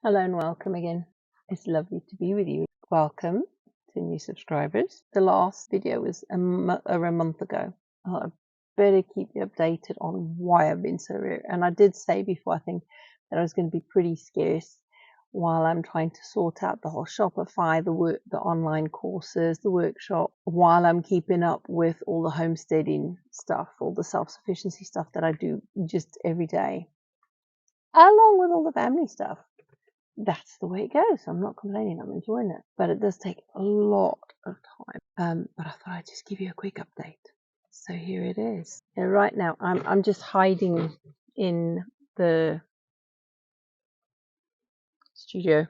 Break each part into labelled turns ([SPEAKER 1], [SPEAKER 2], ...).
[SPEAKER 1] Hello and welcome again. It's lovely to be with you. Welcome to new subscribers. The last video was over a month ago. I better keep you updated on why I've been so rare. And I did say before, I think, that I was going to be pretty scarce while I'm trying to sort out the whole Shopify, the online courses, the workshop, while I'm keeping up with all the homesteading stuff, all the self-sufficiency stuff that I do just every day, along with all the family stuff. That's the way it goes. I'm not complaining. I'm enjoying it, but it does take a lot of time. But I thought I'd just give you a quick update. So here it is. And right now, I'm just hiding in the studio.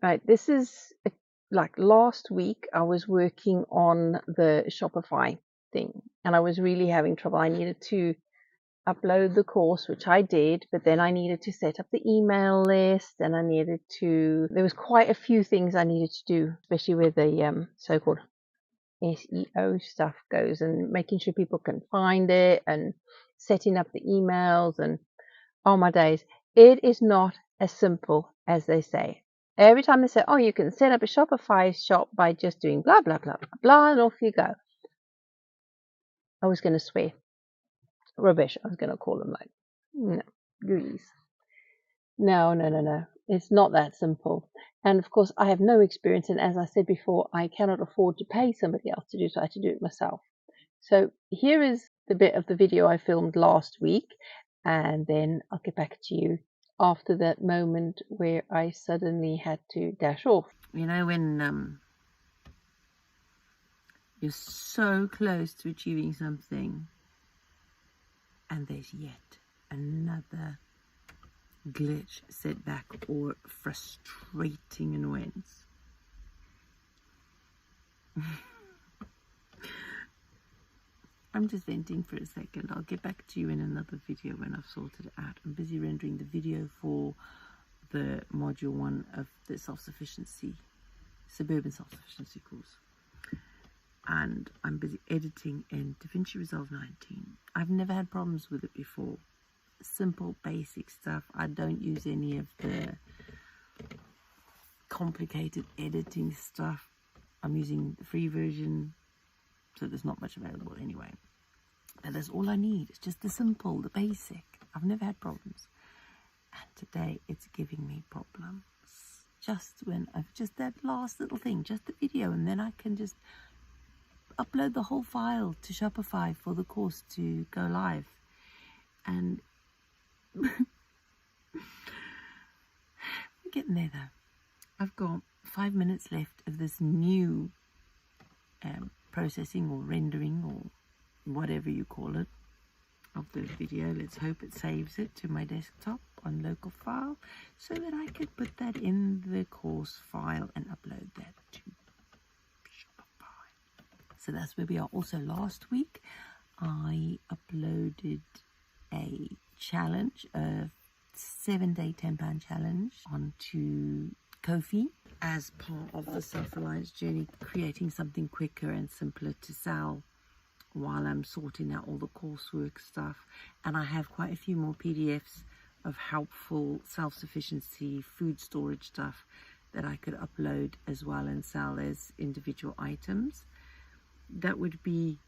[SPEAKER 1] Right. This is like last week. I was working on the Shopify thing, and I was really having trouble. I needed to upload the course, which I did, but then I needed to set up the email list, and there was quite a few things I needed to do, especially with the so-called SEO stuff goes, and making sure people can find it, and setting up the emails, and oh my days, it is not as simple as they say. Every time they say, oh, you can set up a Shopify shop by just doing blah, blah, blah, blah, blah, and off you go. I was going to swear. Rubbish. I was going to call them like, no, goodies. No. It's not that simple. And of course, I have no experience. And as I said before, I cannot afford to pay somebody else to do, so I had to do it myself. So here is the bit of the video I filmed last week. And then I'll get back to you after that moment where I suddenly had to dash off.
[SPEAKER 2] You know, when you're so close to achieving something and there's yet another glitch, setback, or frustrating annoyance. I'm just venting for a second. I'll get back to you in another video when I've sorted it out. I'm busy rendering the video for the module 1 of the suburban self-sufficiency course. And I'm busy editing in DaVinci Resolve 19. I've never had problems with it before. Simple, basic stuff. I don't use any of the complicated editing stuff. I'm using the free version, so there's not much available anyway. But that's all I need. It's just the simple, the basic. I've never had problems. And today it's giving me problems. Just that last little thing, just the video, and then I can just upload the whole file to Shopify for the course to go live. And we're getting there though. I've got 5 minutes left of this new processing or rendering or whatever you call it of the video. Let's hope it saves it to my desktop on local file so that I can put that in the course file and upload that to Shopify. So that's where we are. Also last week I uploaded a challenge, a 7-day £10 challenge onto Ko-fi as part of the self-reliance journey, creating something quicker and simpler to sell while I'm sorting out all the coursework stuff. And I have quite a few more PDFs of helpful self-sufficiency food storage stuff that I could upload as well and sell as individual items. That would be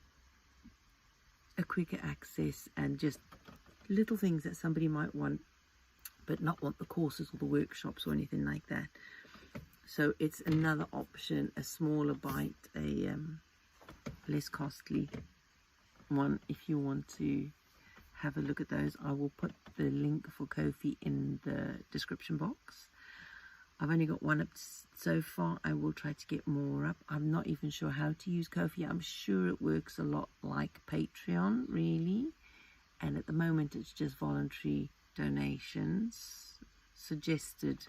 [SPEAKER 2] a quicker access and just little things that somebody might want but not want the courses or the workshops or anything like that. So it's another option, a smaller bite, a less costly one. If you want to have a look at those, I will put the link for Ko-fi in the description box. I've only got one up so far. I will try to get more up. I'm not even sure how to use Ko-fi. I'm sure it works a lot like Patreon, really. And at the moment, it's just voluntary donations, suggested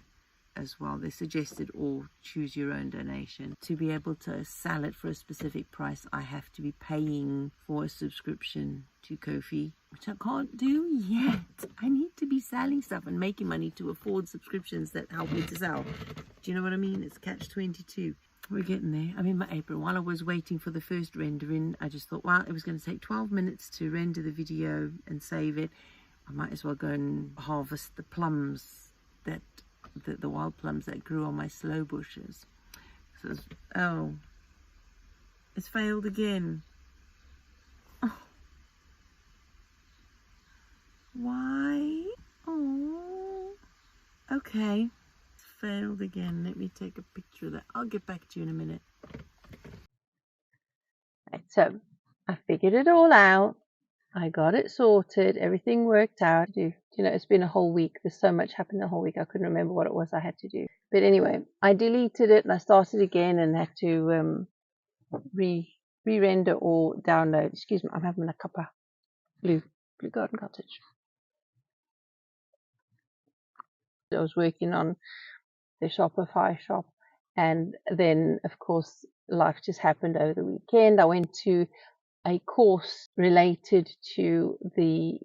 [SPEAKER 2] as well. They're suggested or choose your own donation. To be able to sell it for a specific price, I have to be paying for a subscription to Ko-fi, which I can't do yet. I need to be selling stuff and making money to afford subscriptions that help me to sell. Do you know what I mean? It's catch-22. We're getting there. I'm in my apron. While I was waiting for the first rendering, I just thought, well, it was going to take 12 minutes to render the video and save it. I might as well go and harvest the plums, that the wild plums that grew on my slow bushes. So oh, it's failed again. Oh. Why? Oh, okay. It's failed again. Let me take a picture of that. I'll get back to you in a minute.
[SPEAKER 1] Right, so I figured it all out. I got it sorted. Everything worked out. You know, it's been a whole week. There's so much happened the whole week. I couldn't remember what it was I had to do. But anyway, I deleted it and I started again and had to re-render or download. Excuse me, I'm having a cup of blue Garden Cottage. I was working on the Shopify shop, and then of course life just happened over the weekend. I went to a course related to the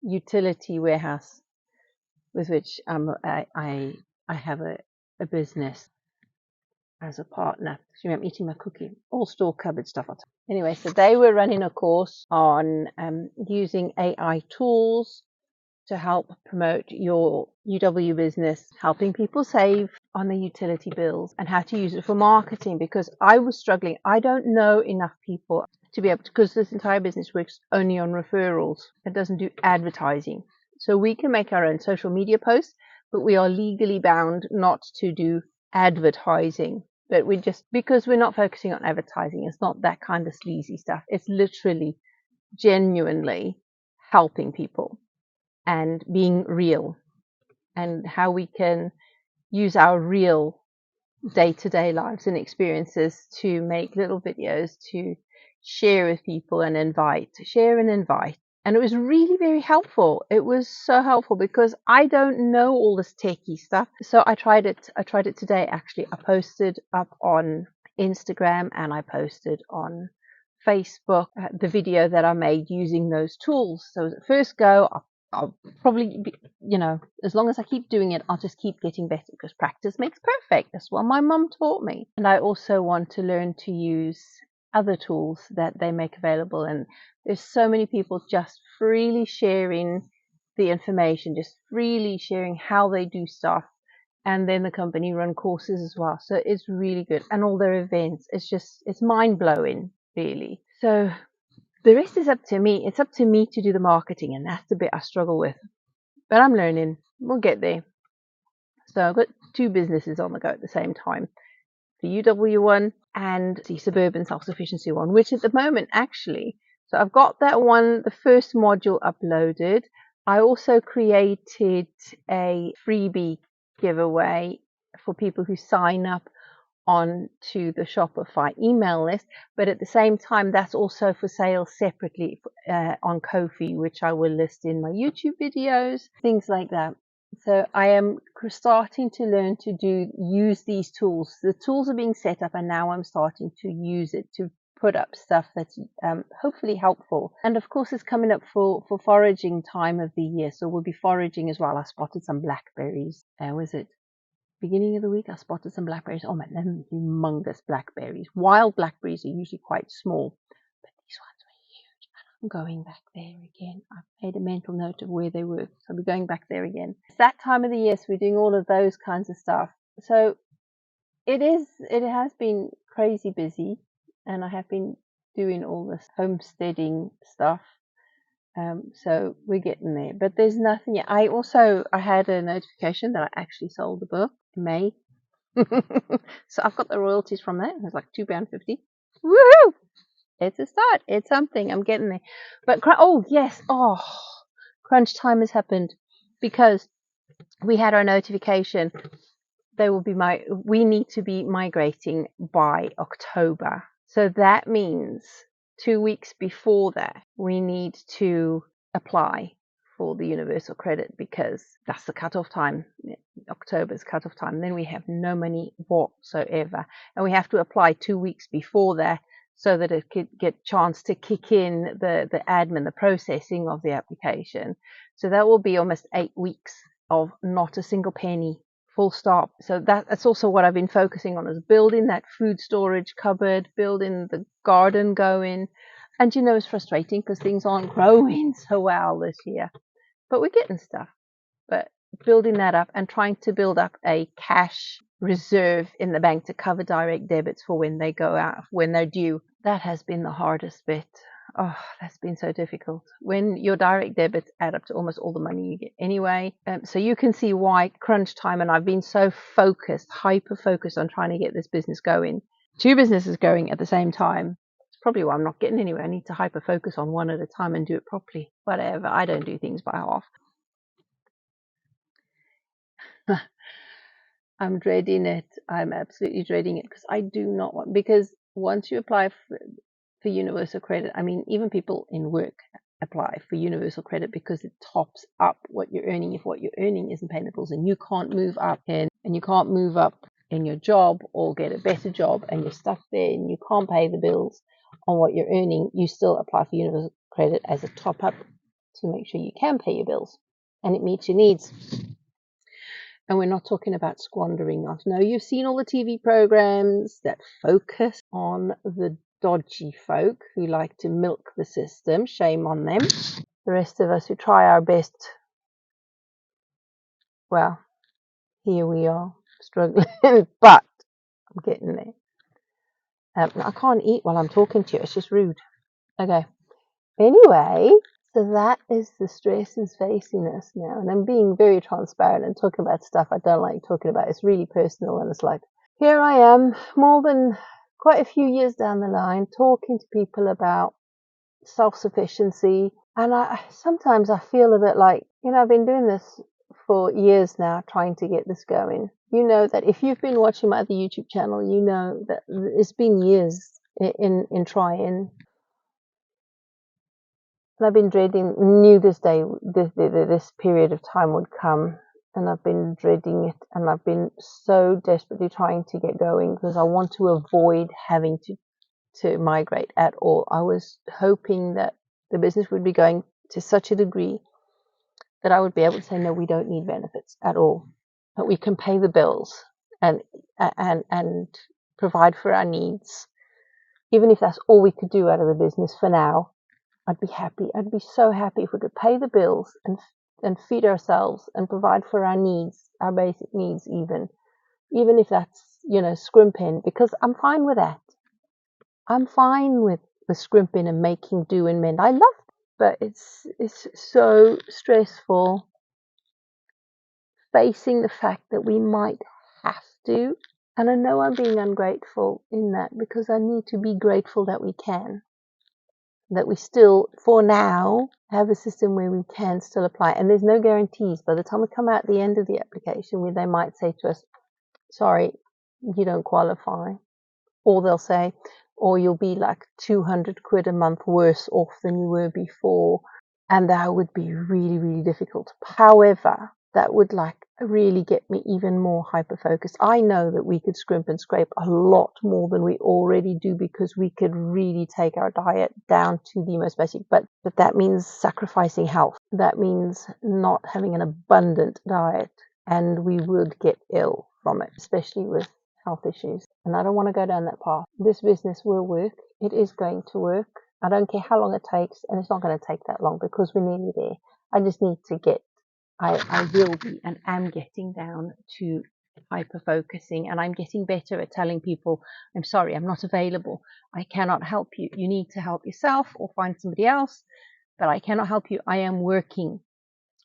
[SPEAKER 1] utility warehouse with which I have a business as a partner. So I'm eating my cookie, all store cupboard stuff. Anyway, so they were running a course on using AI tools to help promote your UW business, helping people save on the utility bills and how to use it for marketing, because I was struggling. I don't know enough people to be able to, because this entire business works only on referrals. It doesn't do advertising. So we can make our own social media posts, but we are legally bound not to do advertising. But we just, because we're not focusing on advertising, it's not that kind of sleazy stuff. It's literally genuinely helping people and being real, and how we can use our real day-to-day lives and experiences to make little videos to share with people and share and invite. And it was really very helpful. It was so helpful because I don't know all this techie stuff. So I tried it today actually. I posted up on Instagram and I posted on Facebook the video that I made using those tools. So at first go, I'll probably be, as long as I keep doing it, I'll just keep getting better, because practice makes perfect. That's what my mum taught me. And I also want to learn to use other tools that they make available. And there's so many people just freely sharing the information, just freely sharing how they do stuff. And then the company run courses as well. So it's really good. And all their events, it's mind blowing, really. So the rest is up to me. It's up to me to do the marketing, and that's the bit I struggle with. But I'm learning. We'll get there. So I've got two businesses on the go at the same time. The UW one and the Suburban Self-Sufficiency one, which at the moment actually, so I've got that one, the first module uploaded. I also created a freebie giveaway for people who sign up onto the Shopify email list, but at the same time that's also for sale separately on Ko-fi, which I will list in my YouTube videos, things like that. So I am starting to learn to use these tools. The tools are being set up, and now I'm starting to use it to put up stuff that's hopefully helpful. And of course it's coming up for foraging time of the year, so we'll be foraging as well. I spotted some blackberries. Was it beginning of the week? I spotted some blackberries. Oh man, they're humongous blackberries. Wild blackberries are usually quite small, but these ones were huge. And I'm going back there again. I've made a mental note of where they were, so I'll be going back there again. It's that time of the year, so we're doing all of those kinds of stuff. So it has been crazy busy, and I have been doing all this homesteading stuff. So we're getting there, but there's nothing yet. I had a notification that I actually sold the book in May. So I've got the royalties from that. It was like £2.50. Woohoo! It's a start. It's something. I'm getting there. But crunch time has happened, because we had our notification. We need to be migrating by October. So that means 2 weeks before that, we need to apply for the universal credit, because that's the cutoff time. October's cutoff time. Then we have no money whatsoever, and we have to apply 2 weeks before that, so that it could get chance to kick in the admin, the processing of the application. So that will be almost 8 weeks of not a single penny. Full stop. So that's also what I've been focusing on, is building that food storage cupboard, building the garden going. And it's frustrating because things aren't growing so well this year. but we're getting stuff. But building that up and trying to build up a cash reserve in the bank to cover direct debits for when they go out, when they're due, that has been the hardest bit. Oh, that's been so difficult. When your direct debits add up to almost all the money you get anyway. So you can see why crunch time, and I've been so focused, hyper-focused on trying to get this business going. 2 businesses going at the same time. It's probably why I'm not getting anywhere. I need to hyper-focus on one at a time and do it properly. Whatever. I don't do things by half. I'm dreading it. I'm absolutely dreading it because I do not want, because once you apply for universal credit, I mean, even people in work apply for universal credit because it tops up what you're earning if what you're earning isn't paying the bills, and you can't move up in your job or get a better job and you're stuck there and you can't pay the bills on what you're earning. You still apply for universal credit as a top up to make sure you can pay your bills and it meets your needs. And we're not talking about squandering off. No, you've seen all the TV programs that focus on the dodgy folk who like to milk the system. Shame on them. The rest of us who try our best, well, here we are struggling, but I'm getting there. I can't eat while I'm talking to you. It's just rude. Okay. Anyway, so that is the stresses facing us now. And I'm being very transparent and talking about stuff I don't like talking about. It's really personal, and it's like, here I am, more than quite a few years down the line, talking to people about self-sufficiency. And sometimes I feel a bit like, I've been doing this for years now, trying to get this going. You know that if you've been watching my other YouTube channel, you know that it's been years in trying. And I've been dreading, knew this day, this period of time would come, and I've been dreading it, and I've been so desperately trying to get going because I want to avoid having to migrate at all. I was hoping that the business would be going to such a degree that I would be able to say, no, we don't need benefits at all, but we can pay the bills and provide for our needs, even if that's all we could do out of the business for now. I'd be happy. I'd be so happy if we could pay the bills and feed ourselves and provide for our needs, our basic needs, even if that's, scrimping, because I'm fine with that. I'm fine with scrimping and making do and mend. I love it, but it's so stressful facing the fact that we might have to. And I know I'm being ungrateful in that because I need to be grateful that we can. That we still, for now, have a system where we can still apply. And there's no guarantees. By the time we come out the end of the application, where they might say to us, sorry, you don't qualify. Or they'll say, or you'll be like 200 quid a month worse off than you were before. And that would be really, really difficult. However, that would really get me even more hyper-focused. I know that we could scrimp and scrape a lot more than we already do because we could really take our diet down to the most basic. But that means sacrificing health. That means not having an abundant diet. And we would get ill from it, especially with health issues. And I don't want to go down that path. This business will work. It is going to work. I don't care how long it takes, and it's not going to take that long because we're nearly there. I just need to I will be and am getting down to hyper-focusing, and I'm getting better at telling people, I'm sorry, I'm not available. I cannot help you. You need to help yourself or find somebody else, but I cannot help you. I am working.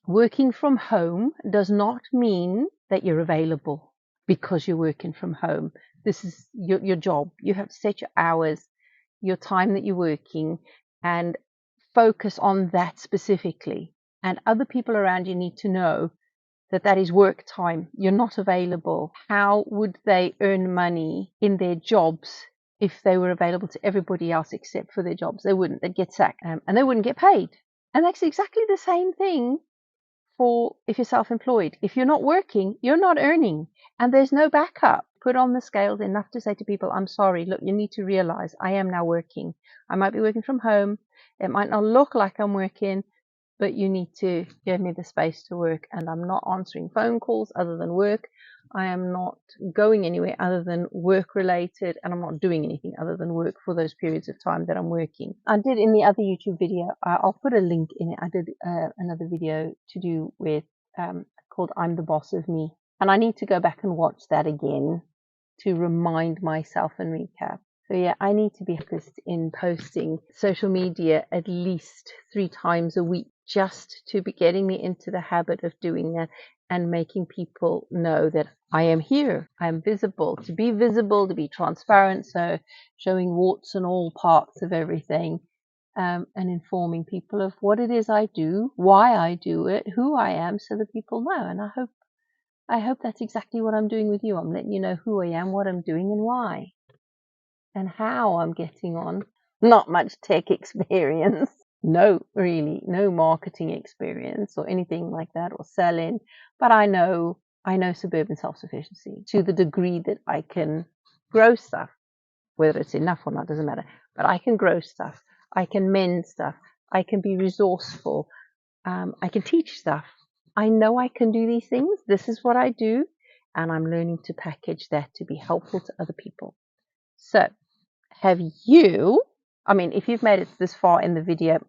[SPEAKER 1] Working from home does not mean that you're available because you're working from home. This is your job. You have to set your hours, your time that you're working, and focus on that specifically. And other people around you need to know that that is work time. You're not available. How would they earn money in their jobs if they were available to everybody else except for their jobs? They wouldn't. They'd get sacked and they wouldn't get paid. And that's exactly the same thing for if you're self-employed. If you're not working, you're not earning, and there's no backup. Put on the scales enough to say to people, I'm sorry, look, you need to realize I am now working. I might be working from home. It might not look like I'm working, but you need to give me the space to work, and I'm not answering phone calls other than work. I am not going anywhere other than work related, and I'm not doing anything other than work for those periods of time that I'm working. I did in the other YouTube video, I'll put a link in it. I did another video to do with called I'm the Boss of Me, and I need to go back and watch that again to remind myself and recap. So yeah, I need to be focused in posting social media at least 3 times a week, just to be getting me into the habit of doing that and making people know that I am here. I am visible, to be transparent. So showing warts and all parts of everything, and informing people of what it is I do, why I do it, who I am, so that people know. And I hope that's exactly what I'm doing with you. I'm letting you know who I am, what I'm doing, and why, and how I'm getting on. Not much tech experience. No, really, no marketing experience or anything like that, or selling. But I know suburban self-sufficiency to the degree that I can grow stuff. Whether it's enough or not doesn't matter. But I can grow stuff. I can mend stuff. I can be resourceful. I can teach stuff. I know I can do these things. This is what I do. And I'm learning to package that to be helpful to other people. So, have you, if you've made it this far in the video,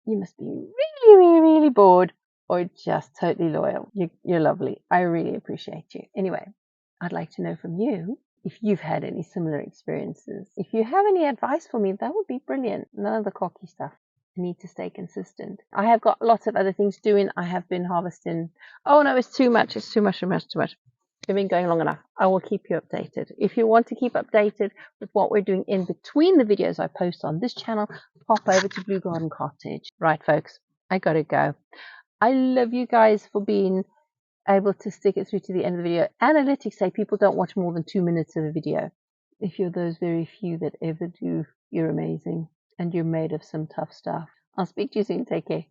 [SPEAKER 1] you must be really, really, really bored or just totally loyal. You're lovely. I really appreciate you. Anyway, I'd like to know from you if you've had any similar experiences. If you have any advice for me, that would be brilliant. None of the cocky stuff. I need to stay consistent. I have got lots of other things doing. I have been harvesting. Oh no, it's too much. It's too much. We've been going long enough. I will keep you updated. If you want to keep updated with what we're doing in between the videos I post on this channel, pop over to Blue Garden Cottage. Right, folks, I gotta go. I love you guys for being able to stick it through to the end of the video. Analytics say people don't watch more than 2 minutes of a video. If you're those very few that ever do, you're amazing, and you're made of some tough stuff. I'll speak to you soon. Take care.